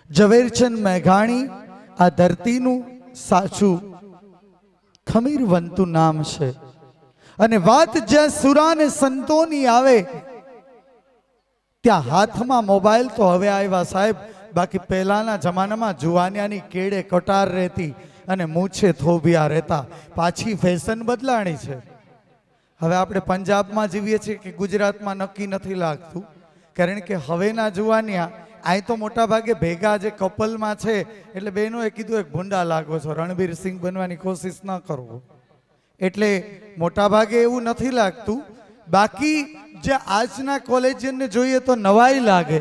ઝવેરચંદ મેઘાણી આ ધરતીનું સાચું ખમીરવંતું નામ છે. અને વાત જ્યાં સુરા ને સંતોની આવે ત્યાં હાથમાં મોબાઈલ તો હવે આવ્યા સાહેબ, બાકી પહેલાના જમાનામાં જુવાનિયાની કેડે કટાર રહેતી અને મૂછે થોભિયા રહેતા. પાછી ફેશન બદલાણી છે. હવે આપણે પંજાબમાં જીવીએ છીએ કે ગુજરાતમાં નક્કી નથી લાગતું, કારણ કે હવેના જુવાનિયા અહીં તો મોટા ભાગે ભેગા જે કપલમાં છે એટલે બહેનોએ કીધું એક ભૂંડા લાગો છો, રણવીર સિંહ બનવાની કોશિશ ન કરવો. એટલે મોટા ભાગે એવું નથી લાગતું. બાકી જે આજના કોલેજિયનને જોઈએ તો નવાઈ લાગે.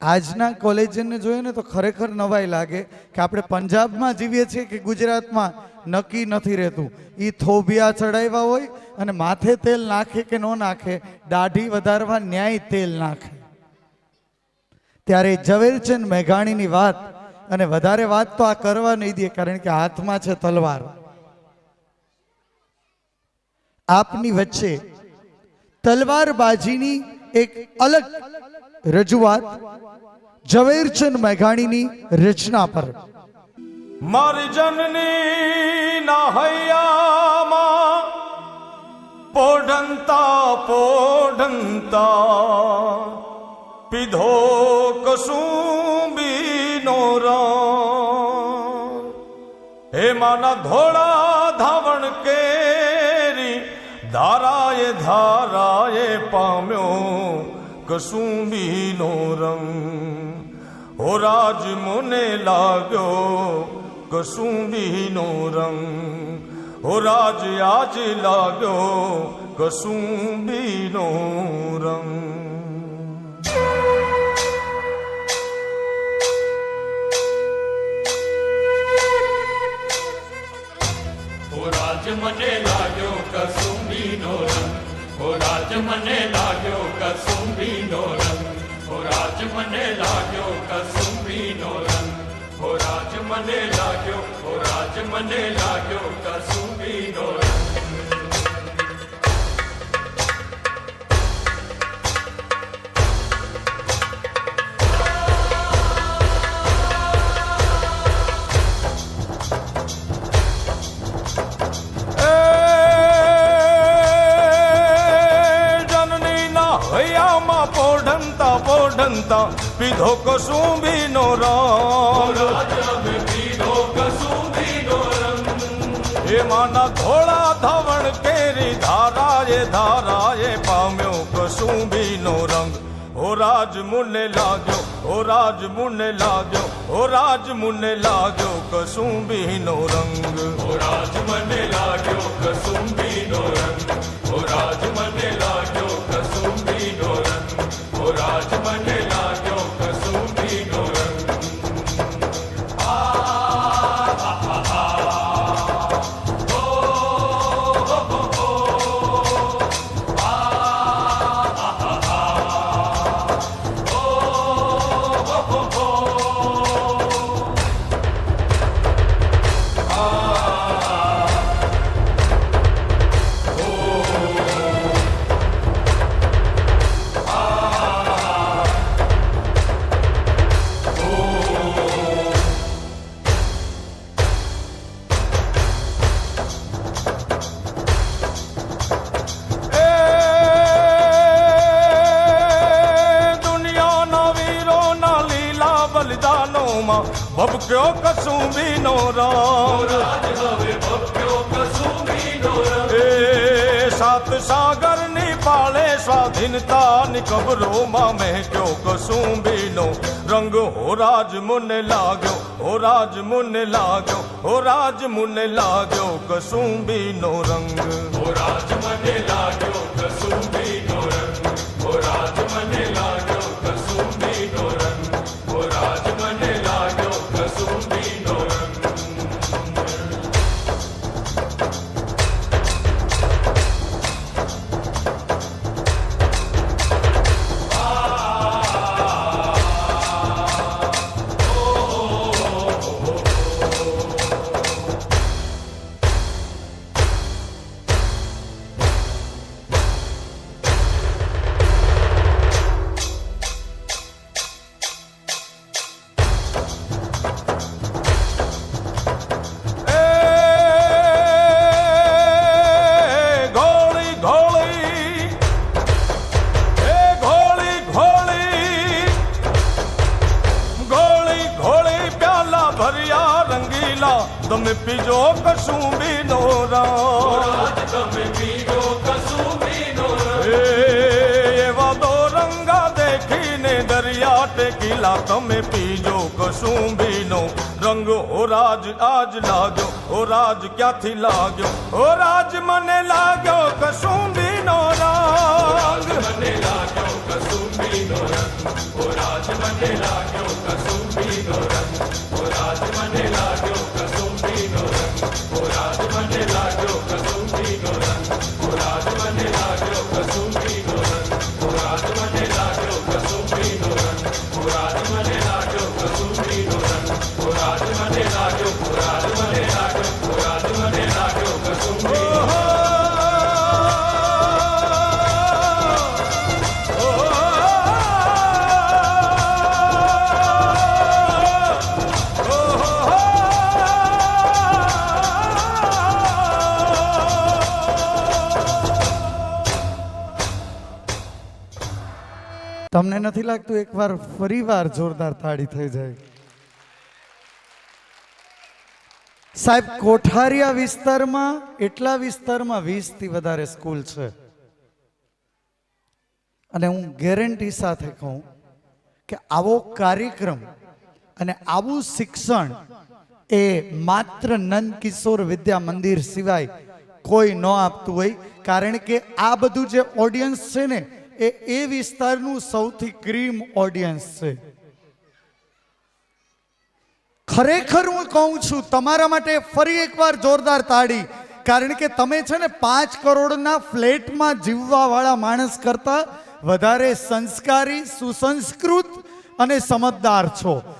આજના કોલેજિયનને જોઈએ ને તો ખરેખર નવાઈ લાગે કે આપણે પંજાબમાં જીવીએ છીએ કે ગુજરાતમાં નક્કી નથી રહેતું. એ થોભિયા ચડાવ્યા હોય અને માથે તેલ નાખે કે ન નાખે, દાઢી વધારવા ન્યાય તેલ નાખે. ત્યારે ઝવેરચંદ મેઘાણીની વાત, અને વધારે વાત તો આ કરવા નહીં દે કારણ કે હાથમાં છે તલવાર. આપની વચ્ચે તલવારબાજીની એક અલગ રજૂઆત ઝવેરચંદ મેઘાણીની રચના પર. મારી જનની ના હૈયામાં પોઢંતા પોઢંતા પીધો કસુંબીનો રામ. હે માના ધોળા ધાવણ કેરી ધારાએ ધારાએ પામ્યો કસુંબીનો રંગ. હો રાજ મને લાગ્યો કસુંબીનો રંગ. હો રાજ આજ લાગ્યો કસુંબીનો રંગ. હો રાજ મને લાગ્યો કસુંબીનો રંગ. હો રાજ મને લાગ્યો કસુંબીનો રંગ. હો રાજ મને લાગ્યો કસુંબીનો રંગ. હો રાજ મને લાગ્યો, હો રાજ મને લાગ્યો કસુંબીનો રંગ. પીધો કસુંબીનો રંગ. પીધો કસુંબીનો રંગ. હે માના ધોળા ધવણ કેરી ધારાએ ધારાએ પામ્યો કસુંબીનો રંગ. હો રાજ મુને લાગ્યો, હો રાજ મુને લાગ્યો, હો રાજ મુને લાગ્યો કસુંબીનો રંગ. હો રાજ મને લાગ્યો કસુંબીનો રંગ. હો રાજ મને લાગ્યો કસુંબીનો રંગ. હો રાજ મને લાગ્યો કસુંબીનો રંગ. ભબક્યો કસુંબીનો રંગ. એ સાત સાગરની પાળે સ્વાધીનતાની કબરોમાં મહેક્યો કસુંબીનો રંગ. હો રાજ મુને લાગ્યો, હો રાજ મુને લાગ્યો, હો રાજ મુને લાગ્યો કસુંબીનો રંગ. હો રાજ મને લાગ્યો કસુંબીનો રંગ. હો રાજ મને લાગ્યો કસુંબીનો રંગ. હો રાજ મને લાગ્યો કસુંબીનો રંગ. તમે પીજો કસુંબીનો રંગ તમે પીજો કસુંબીનો રંગ એવા દો રંગા દેખીને દરિયા ટેકીલા તમે પીજો કસુંબીનો રંગ ઓ રાજ આજ લાગ્યો ઓ રાજ ક્યાંથી લાગ્યો ઓ રાજ મને લાગ્યો કસુંબીનો રંગ મને લાગ્યો કસુંબીનો રંગ ઓ રાજ મને લાગ્યો કસુંબીનો રંગ ઓ રાજ મને લાગ્યો કસુંબીનો રંગ ઓ રાજ મને લાગ્યો કસુંબીનો રંગ ઓ રાજ મને લાગ્યો કસુંબીનો રંગ ઓ રાજ મને લાગ્યો કસુંબીનો રંગ ઓ રાજ મને લાગ્યો કસુંબીનો રંગ ઓ રાજ મને લાગ્યો ઓ રાજ મને લાગ્યો ઓ રાજ મને લાગ્યો કસુંબીનો રંગ તમને નથી લાગતું એકવાર ફરીવાર જોરદાર તાળી થઈ જાય? સાહેબ, કોઠારિયા વિસ્તારમાં એટલા વિસ્તારમાં 20 થી વધારે સ્કૂલ છે અને હું ગેરંટી સાથે કહું કે આવો કાર્યક્રમ અને આવું શિક્ષણ એ માત્ર નંદ કિશોર વિદ્યા મંદિર સિવાય કોઈ ન આપતું હોય. કારણ કે આ બધું જે ઓડિયન્સ છે ને એ વિસ્તારનું સૌથી ક્રીમ ઓડિયન્સ છે. ખરેખર હું કહું છું તમારા માટે ફરી એકવાર જોરદાર તાળી. કારણ કે તમે છે ને 5 કરોડના ફ્લેટમાં જીવવા વાળા માણસ કરતા વધારે સંસ્કારી, સુસંસ્કૃત અને સમજદાર છો.